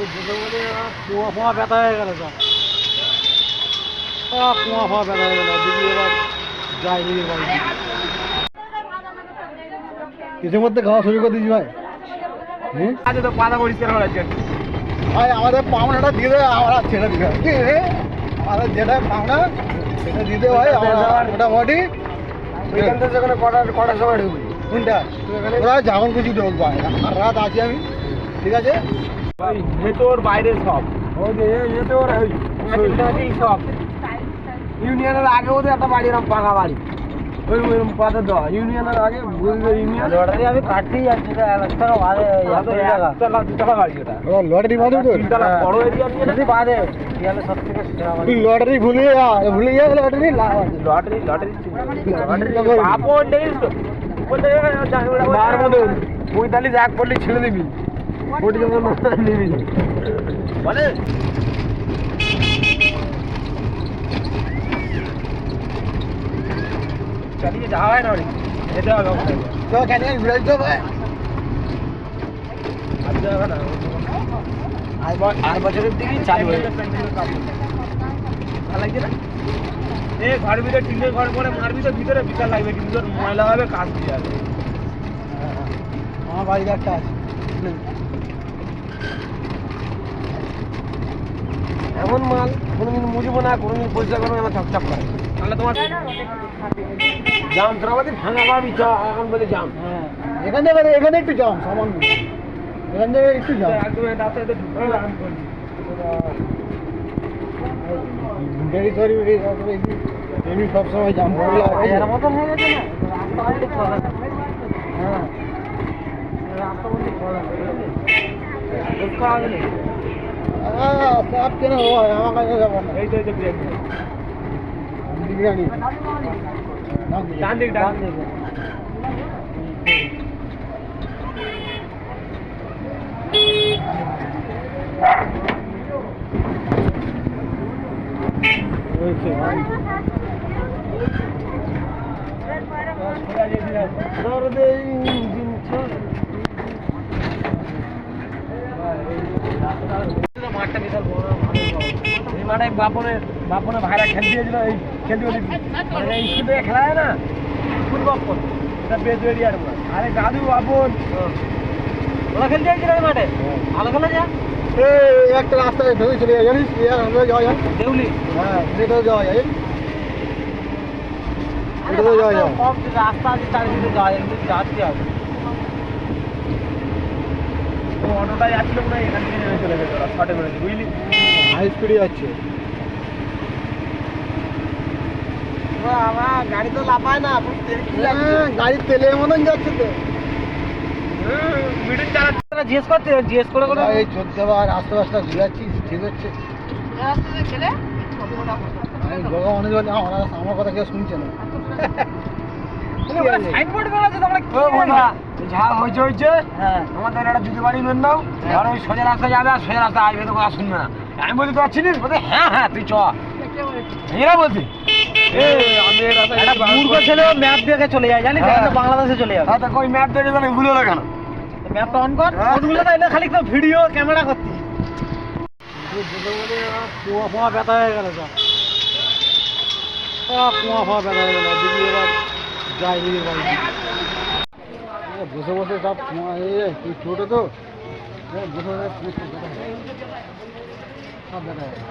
কুয়া ফোয়া ব্যথা হয়ে গেল, সব কুয়া ফোয়া ব্যথা হয়ে গেল। দিদি এবার যাই দিদির বাড়ি, কিছুর মধ্যে খাওয়া শুরু করে দিয়েছি ভাই। আচ্ছা, তো পাতা পরিষ্কার করার জন্য ভাই আমাদের পাওনাটা দিয়ে দেবে, আমরা ছেড়ে দিবে। আমাদের যেটা পাওনা সেটা দিতে ভাই, আমরা মোটামুটি ওইখান থেকে যখন কটার সময় ঢুকবি? কোনটা ওরা যখন কিছু ঢুকবো, আর রাত আছি আমি, ঠিক আছে। ভেতর বাইরে সব সব ইউনিয়নের আগে ওদের একটা বাড়ি, এরকম পাকা বাড়ি, ওই পাতা দেওয়া ইউনিয়নের আগে ইউনিয়ন আমি কাটতেই যাচ্ছি, দুতলা বাড়ি ওটা, লটারি মারবে তো, বড় এরিয়া নিয়ে বাদে সব থেকে লটারি ভুলে যা লটারি লটারি লটারি পাপড় নেই তো, মার মধ্যে 45 এক পড়লে ছেড়ে দিবি, ওটি যখন নিবি বলে চালিয়ে যাওয়া হয় না, যেতে হবে তো কেন ঘুরে দিতে হবে। আর বছরের দিকেই চালু হয়ে লাগছে না। এই ঘরের ভিতরে টিনের ঘর করে মারবি তো ভিতরে বিকাল লাগবে, কিন্তু তোর ময়লা হবে, কাজ দিয়ে যাবে। আমার বাড়িতে একটা আছে, এমন মাল কোনোদিন মুজবো না, কোনোদিন পরিষ্কার করবো, আমার চকচক করে। তাহলে তোমার জাম সরাবাদি ভাঙা পাবি, এখন বলে জাম। হ্যাঁ এখান থেকে এখানে একটু জাম সামান্য, এখান থেকে একটু জাম, একদম রাস্তাতে ঢুকে আরাম করবি। এমনি সবসময় জাম এর মতন হয়ে গেছে না, রাস্তা বন্ধ করা। হ্যাঁ রাস্তা বন্ধ করা সব কেন হয় আমার কাছে যাবো না। এই তো বিরিয়ানি ডান দিক ডান দিক মাঠটা বিশাল বড়, এই মাঠে বাপনের ভাইরা খেল দিয়েছিল, এই খেল দিয়ে মানে স্কুল থেকে খেলা হয় না, স্কুল বাপন এটা বেজ এরিয়ার মাঠ। আরে দাদু বাপন ওরা খেলতে যাচ্ছিল এই মাঠে, ভালো খেলা যা। এই একটা রাস্তায় ঢুকে চলে যায় জানিস, যাওয়া যায় দেউলি, হ্যাঁ সেটাও যাওয়া যায়, এটাতেও যাওয়া যায়। সব রাস্তা আছে চারিদিকে যাওয়া যায়, কিন্তু যাচ্ছি হবে। ও অটোটা যাচ্ছিল মনে হয়, এখান থেকে নেমে চলে গেছে ওরা, শর্টে মেরেছে বুঝলি, হাই স্পিডে যাচ্ছে। আমার গাড়ি তো লাফায় না, গাড়ির তেলের মতন যাচ্ছে তো। মিডিল চালাচ্ছে না, জিজ্ঞেস করতে, জিজ্ঞেস করে করে এই চলতে আবার আস্তে আস্তে ঘুরাচ্ছিস, ঠিক হচ্ছে। আমি গোগা অনেক বলি, আমার কথা কেউ শুনছে না। সাইনবোর্ড করা আছে, তোমরা কি বলবা? যা হয়েছে হয়েছে, আমাদের একটা জুতো বাড়ি মেন নাও, আর ওই সোজা রাস্তা যাবে, আর সোজা রাস্তা আসবে, তো কথা শুনবে না। আমি বলি তো চিনিস, বলতে হ্যাঁ হ্যাঁ তুই চ, এরা বলছি মূর্খ ছেলে ম্যাপ দেখে চলে যায়, জানিস বাংলাদেশে চলে যাবে। ওই ম্যাপ দেখে জানি ভুলে হলো কেন, ম্যাপটা অন কর, ওগুলো তাই না খালি তো ভিডিও ক্যামেরা করতি। কুয়া ফোয়া ব্যথা হয়ে গেল, সব কুয়া ফোয়া ব্যথা হয়ে গেল। দিদি এবার যাই দিদির বাড়ি, বসে বসে সব তুই ছোটো তো, বসে বসে সব ব্যথা হয়ে গেল।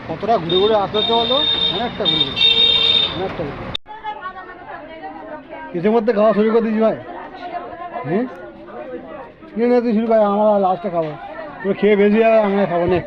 কতটা ঘুরে ঘুরে আসতে হলো, অনেকটা ঘুরে ঘুরে, অনেকটা ঘুরে। কিছুর মধ্যে খাওয়া শুরু করে দিয়েছি ভাই। হ্যাঁ তুই শুরু ভাই, আমরা লাস্টে খাবো, তুই খেয়ে বেশি যাবে, আমরা খাবো না।